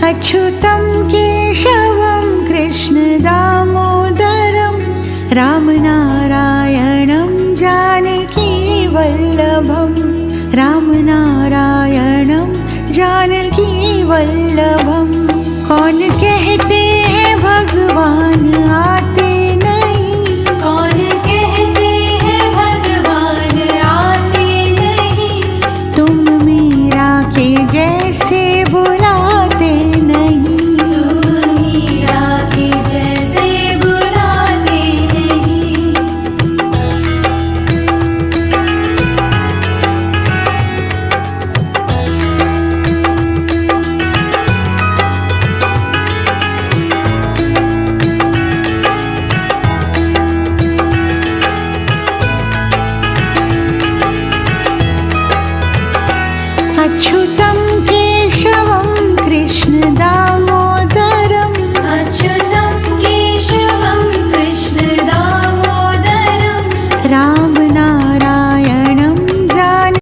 अच्युतं केशवं कृष्णदामोदरं रामनारायणं जानकीवल्लभं रामनारायणं जानकीवल्लभं। कौन कहते हैं भगवान आते नहीं, कौन कहते हैं भगवान आते नहीं, तुम मीरा के जैसे बुलाते नहीं, तुम मीरा के जैसे बुलाते नहीं। अच्युतं केशवं कृष्णदामोदरं अच्युतं केशवं कृष्णदामोदरं राम